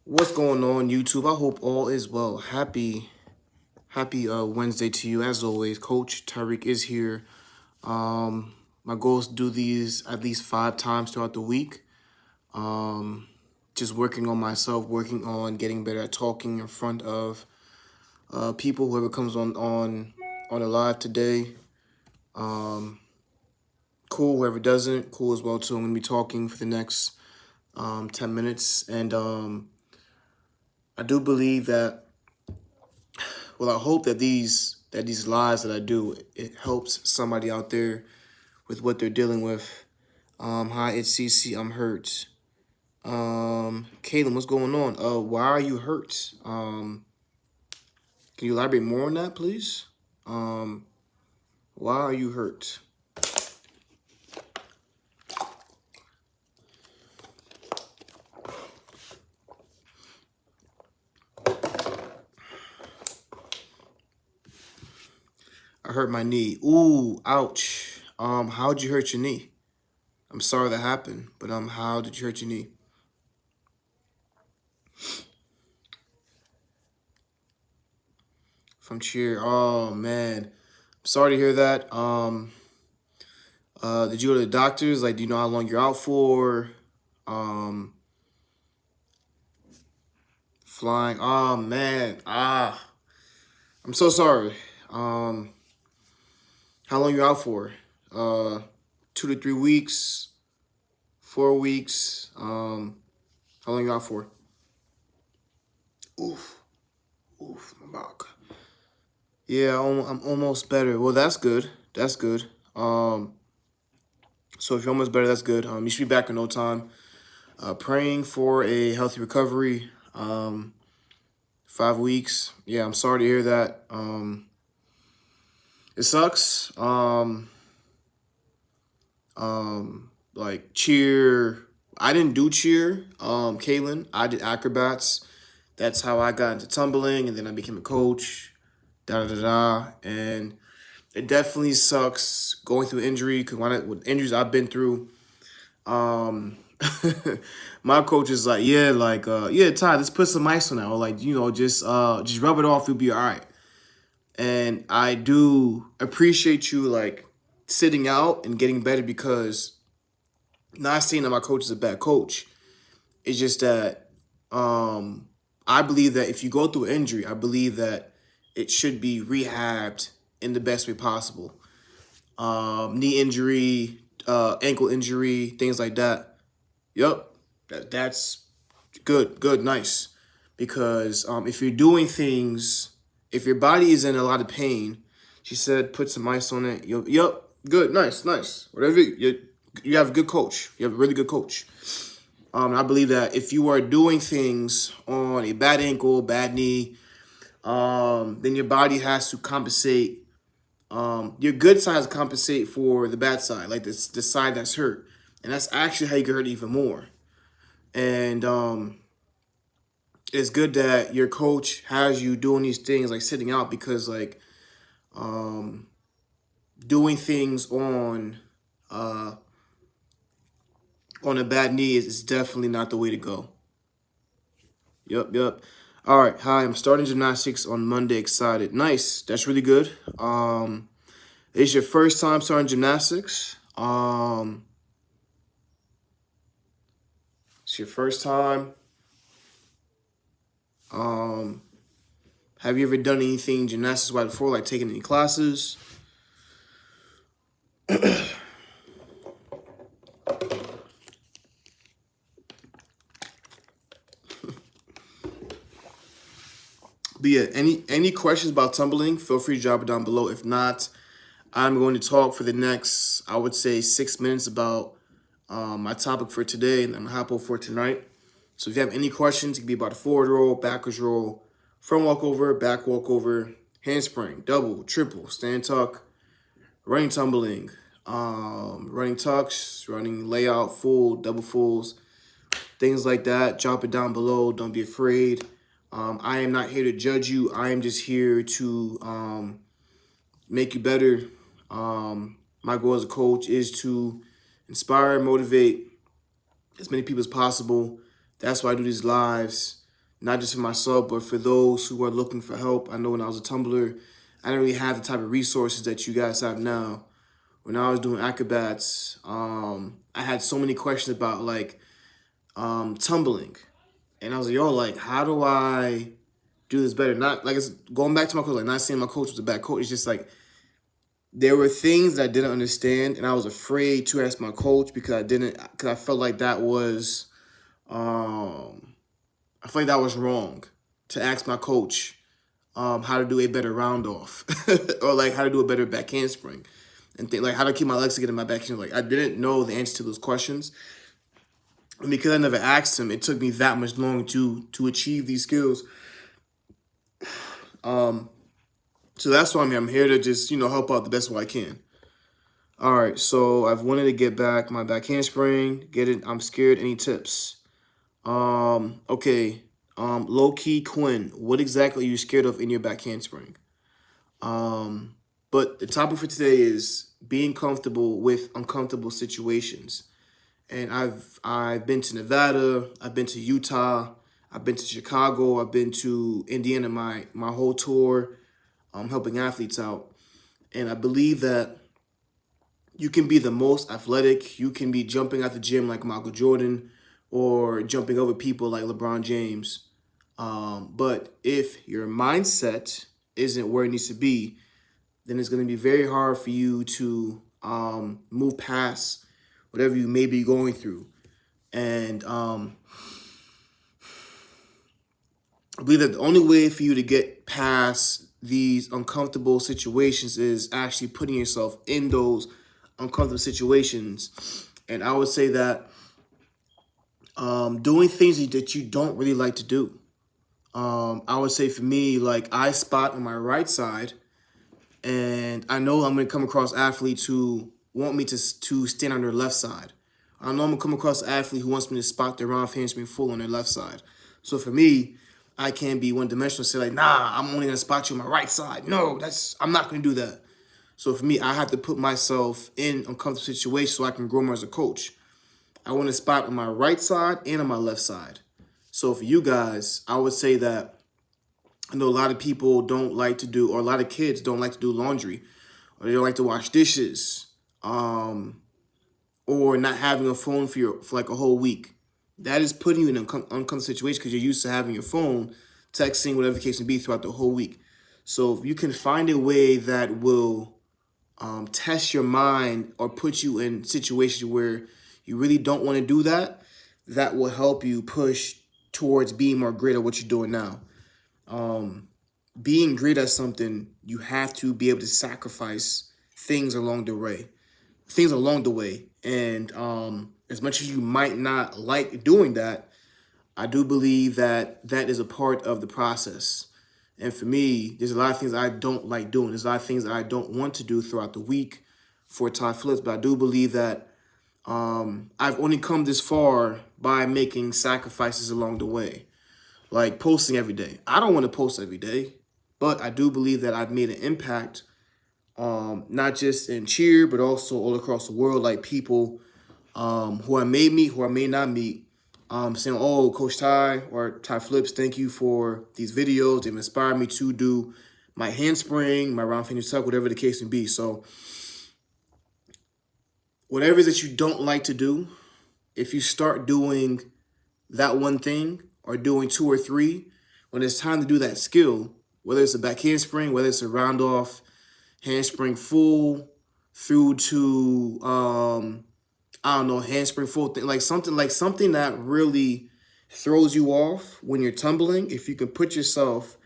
What's going on, YouTube? I hope all is well. Happy Wednesday to you. As always, Coach Tyreek is here. My goal is to do these at least 5 times throughout the week. Just working on myself, working on getting better at talking in front of people, whoever comes on the live today. Cool, whoever doesn't, cool as well too. I'm gonna be talking for the next 10 minutes, and I do believe that. Well, I hope that these lives that I do, it helps somebody out there with what they're dealing with. Hi, it's CC. I'm hurt. Kaylin, what's going on? Why are you hurt? Can you elaborate more on that, please? Why are you hurt? I hurt my knee. Ooh, ouch. How'd you hurt your knee? I'm sorry that happened, but how did you hurt your knee? From cheer. Oh man, sorry to hear that. Did you go to the doctors? Like, do you know how long you're out for? Flying. Oh man. I'm so sorry. How long you out for? 2 to 3 weeks, 4 weeks. How long you out for? Oof, my back. Yeah, I'm almost better. Well, that's good. That's good. So if you're almost better, that's good. You should be back in no time. Praying for a healthy recovery. 5 weeks. Yeah, I'm sorry to hear that. It sucks. Like cheer. I didn't do cheer. Kaylin, I did acrobats. That's how I got into tumbling, and then I became a coach. And it definitely sucks going through injury, because with injuries I've been through, my coach is like, yeah, Ty, let's put some ice on that, or like, just rub it off, you'll be all right. And I do appreciate you like sitting out and getting better, because not saying that my coach is a bad coach. It's just that I believe that if you go through injury, I believe that it should be rehabbed in the best way possible. Knee injury, ankle injury, things like that. Yep, that's good, nice. Because if you're doing things, if your body is in a lot of pain, she said, put some ice on it. Yep, good, nice. Whatever, you have a good coach. You have a really good coach. I believe that if you are doing things on a bad ankle, bad knee, then your body has to compensate. Your good side has to compensate for the bad side, like the side that's hurt. And that's actually how you get hurt even more. And it's good that your coach has you doing these things, like sitting out, because like doing things on a bad knee is definitely not the way to go. Yep. All right, hi, I'm starting gymnastics on Monday. Excited. Nice. That's really good. It's your first time starting gymnastics. It's your first time. Have you ever done anything gymnastics-wise before, like taking any classes? But yeah, any questions about tumbling, feel free to drop it down below. If not, I'm going to talk for the next, I would say, 6 minutes about my topic for today, and then hop over for tonight. So if you have any questions, it could be about a forward roll, backwards roll, front walkover, back walkover, handspring, double, triple, stand tuck, running tumbling, running tucks, running layout, full, double fulls, things like that. Drop it down below. Don't be afraid. I am not here to judge you. I am just here to make you better. My goal as a coach is to inspire and motivate as many people as possible. That's why I do these lives. not just for myself, but for those who are looking for help. I know when I was a tumbler, I didn't really have the type of resources that you guys have now. When I was doing acrobats, I had so many questions about like tumbling. And I was like, yo, like, how do I do this better? Not like it's going back to my coach, like not saying my coach was a bad coach. It's just like there were things that I didn't understand, and I was afraid to ask my coach because I felt like that was, I felt like that was wrong to ask my coach how to do a better round off or like how to do a better back handspring and think like how to keep my legs together in my back handspring. Like I didn't know the answer to those questions. And because I never asked him, it took me that much long to achieve these skills. So that's why I'm here. I'm here to just, help out the best way I can. All right, so I've wanted to get back my back handspring, get it. I'm scared. Any tips? Okay. Low key Quinn, what exactly are you scared of in your back handspring? But the topic for today is being comfortable with uncomfortable situations. And I've been to Nevada, I've been to Utah, I've been to Chicago, I've been to Indiana, my whole tour, helping athletes out. And I believe that you can be the most athletic, you can be jumping at the gym like Michael Jordan or jumping over people like LeBron James. But if your mindset isn't where it needs to be, then it's going to be very hard for you to move past whatever you may be going through. And I believe that the only way for you to get past these uncomfortable situations is actually putting yourself in those uncomfortable situations. And I would say that doing things that you don't really like to do. I would say for me, like I spot on my right side, and I know I'm going to come across athletes who want me to stand on their left side. I know I'm going to come across an athlete who wants me to spot their round handspring full on their left side. So for me, I can't be one-dimensional and say like, nah, I'm only going to spot you on my right side. No, I'm not going to do that. So for me, I have to put myself in uncomfortable situations so I can grow more as a coach. I want to spot on my right side and on my left side. So for you guys, I would say that I know a lot of people don't like to do, or a lot of kids don't like to do laundry, or they don't like to wash dishes, or not having a phone for like a whole week. That is putting you in an uncomfortable situation because you're used to having your phone, texting, whatever the case may be, throughout the whole week. So if you can find a way that will test your mind or put you in situations where you really don't want to do that, that will help you push towards being more great at what you're doing now. Being great at something, you have to be able to sacrifice things along the way. And as much as you might not like doing that, I do believe that that is a part of the process. And for me, there's a lot of things I don't like doing. There's a lot of things that I don't want to do throughout the week for TyFlipzz, but I do believe that I've only come this far by making sacrifices along the way, like posting every day. I don't want to post every day, but I do believe that I've made an impact, not just in cheer, but also all across the world, like people who I may meet, who I may not meet, saying, oh, Coach Ty or TyFlipzz, thank you for these videos. They've inspired me to do my handspring, my round finger tuck, whatever the case may be. So whatever it is that you don't like to do, if you start doing that one thing or doing two or three, when it's time to do that skill, whether it's a back handspring, whether it's a round off, handspring full, through to, I don't know, handspring full thing, like something that really throws you off when you're tumbling. If you can put yourself,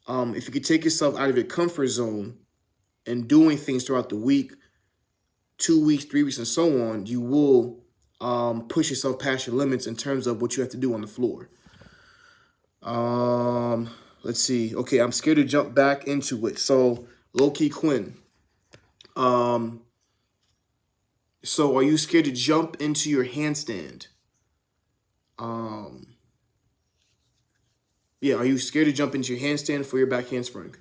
if you could take yourself out of your comfort zone and doing things throughout the week, 2 weeks, 3 weeks, and so on, you will push yourself past your limits in terms of what you have to do on the floor. Let's see. Okay, I'm scared to jump back into it. So, low-key Quinn. So are you scared to jump into your handstand? Yeah, are you scared to jump into your handstand for your back handspring?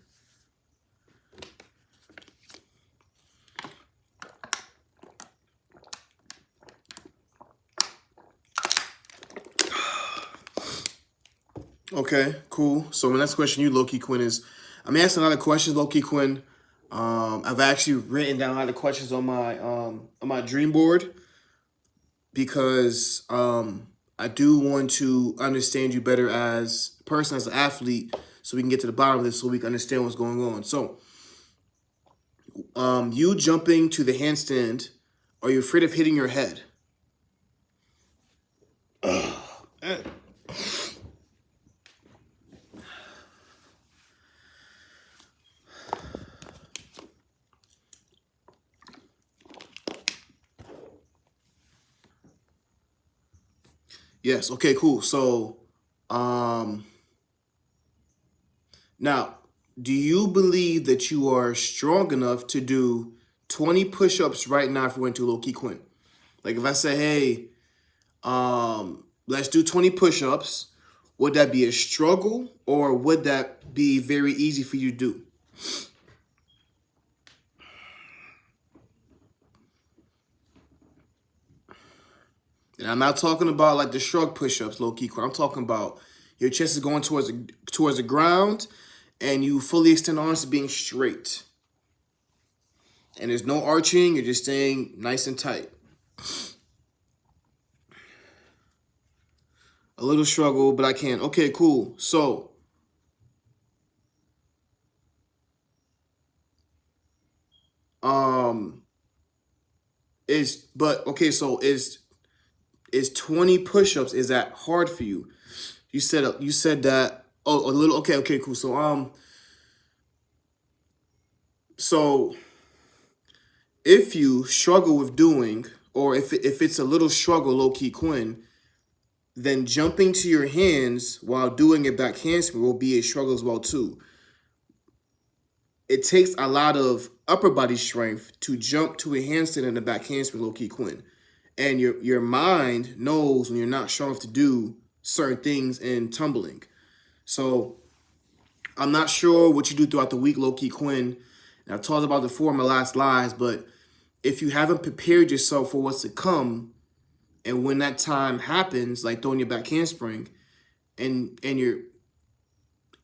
Okay, cool. So my next question, you, Low-Key Quinn, is I'm asking a lot of questions, Low-Key Quinn. I've actually written down a lot of questions on my dream board because I do want to understand you better as a person, as an athlete, so we can get to the bottom of this, so we can understand what's going on. So, you jumping to the handstand, are you afraid of hitting your head? Yes. Okay. Cool. So, um, now, do you believe that you are strong enough to do 20 push-ups right now if we went to Low-Key Quinn? Like if I say, hey, let's do 20 push-ups, would that be a struggle or would that be very easy for you to do? And I'm not talking about like the shrug push-ups, Low-Key Quinn. I'm talking about your chest is going towards the ground and you fully extend arms to being straight. And there's no arching, you're just staying nice and tight. A little struggle, but I can. Okay, cool. So, um, is 20 push-ups, is that hard for you? You said that, oh, a little. Okay, okay, cool. So if you struggle with doing, or if it's a little struggle, Low-Key Quinn, then jumping to your hands while doing a back handspring will be a struggle as well too. It takes a lot of upper body strength to jump to a handstand and a back handspring, Low-Key Quinn. And your mind knows when you're not strong enough to do certain things in tumbling. So I'm not sure what you do throughout the week, Low-Key Quinn. And I've talked about it before in my last lives, but if you haven't prepared yourself for what's to come, and when that time happens, like throwing your back handspring, and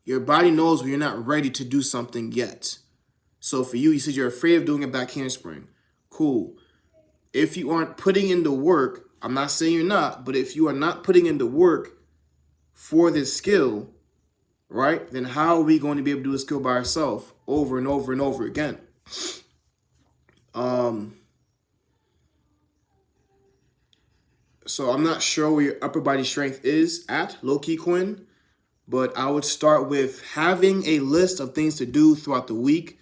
your body knows when you're not ready to do something yet. So for you, you said you're afraid of doing a back handspring. Cool. If you aren't putting in the work, I'm not saying you're not, but if you are not putting in the work for this skill, right, then how are we going to be able to do a skill by ourselves over and over and over again? So I'm not sure where your upper body strength is at, Low-Key Quinn, but I would start with having a list of things to do throughout the week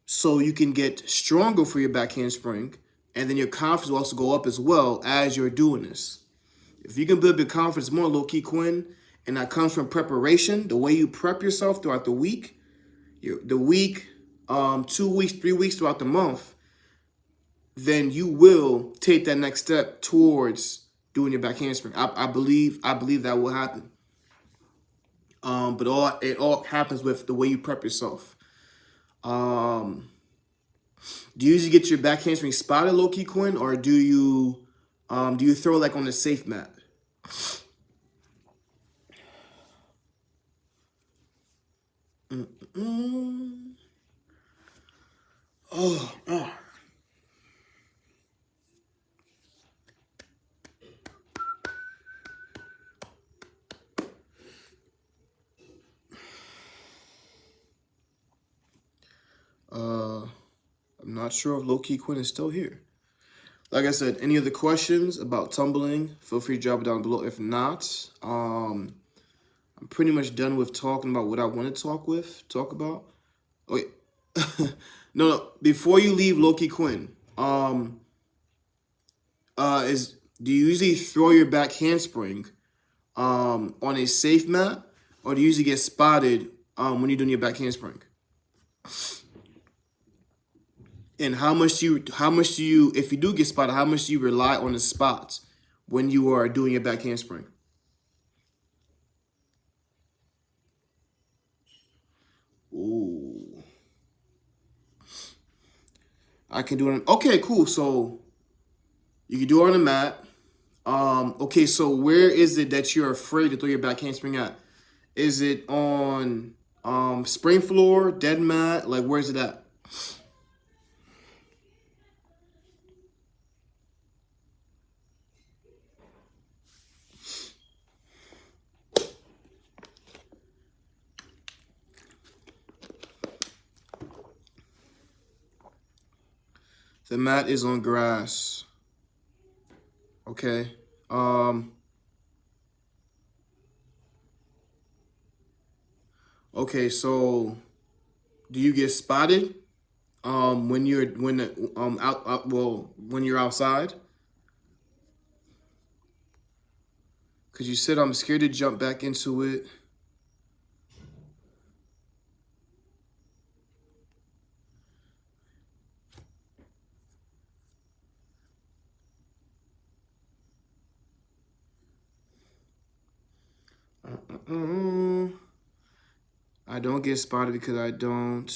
so you can get stronger for your back handspring, and then your confidence will also go up as well as you're doing this. If you can build your confidence more, Low-Key Quinn, and that comes from preparation, the way you prep yourself throughout the week, 2 weeks, 3 weeks throughout the month, then you will take that next step towards doing your back handspring. I believe that will happen. But it all happens with the way you prep yourself. Do you usually get your back handspring spotted, Low-Key Quinn, or do you throw like on the safe mat? Oh. I'm not sure if Low-Key Quinn is still here. Like I said, any other questions about tumbling, feel free to drop it down below. If not, I'm pretty much done with talking about what I want to talk about. Okay. No, before you leave, Low-Key Quinn, do you usually throw your back handspring on a safe mat, or do you usually get spotted when you're doing your back handspring? And how much do you, if you do get spotted, how much do you rely on the spots when you are doing your back handspring? Ooh. I can do it on, okay, cool. So you can do it on the mat. Okay, so where is it that you're afraid to throw your back handspring at? Is it on spring floor, dead mat? Like, where's it at? The mat is on grass. Okay. Okay, so do you get spotted when you're when you're outside? Cause you said I'm scared to jump back into it. I don't get spotted because I don't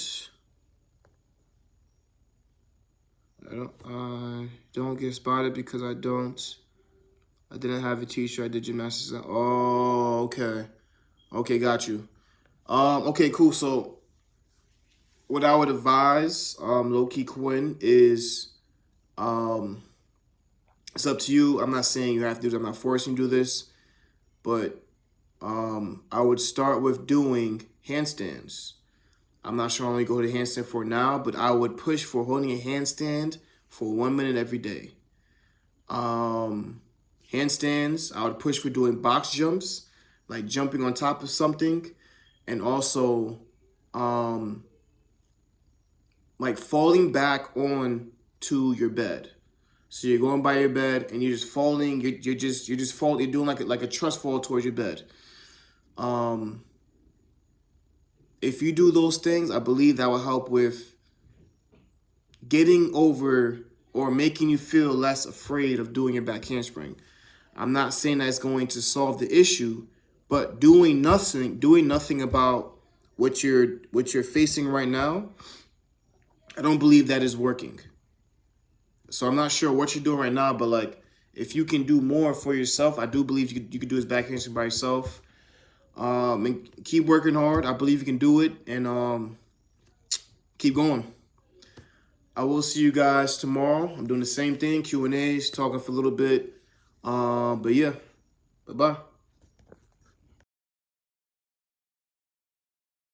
get spotted because I didn't have a t-shirt. I did gymnastics. Oh, okay. Okay, got you. Okay, cool. So what I would advise, low-key Quinn, is it's up to you. I'm not saying you have to do this. I'm not forcing you to do this, but I would start with doing handstands. I'm not sure how long you go to handstand for now, but I would push for holding a handstand for 1 minute every day. Handstands, I would push for doing box jumps, like jumping on top of something, and also like falling back on to your bed. So you're going by your bed and you're just falling. You're just falling. You're doing like a trust fall towards your bed. If you do those things, I believe that will help with getting over or making you feel less afraid of doing your back handspring. I'm not saying that it's going to solve the issue, but doing nothing about what you're facing right now, I don't believe that is working. So I'm not sure what you're doing right now, but like if you can do more for yourself, I do believe you could do this back handspring by yourself. And keep working hard. I believe you can do it, and keep going. I will see you guys tomorrow. I'm doing the same thing, Q&As, talking for a little bit. But yeah, bye-bye.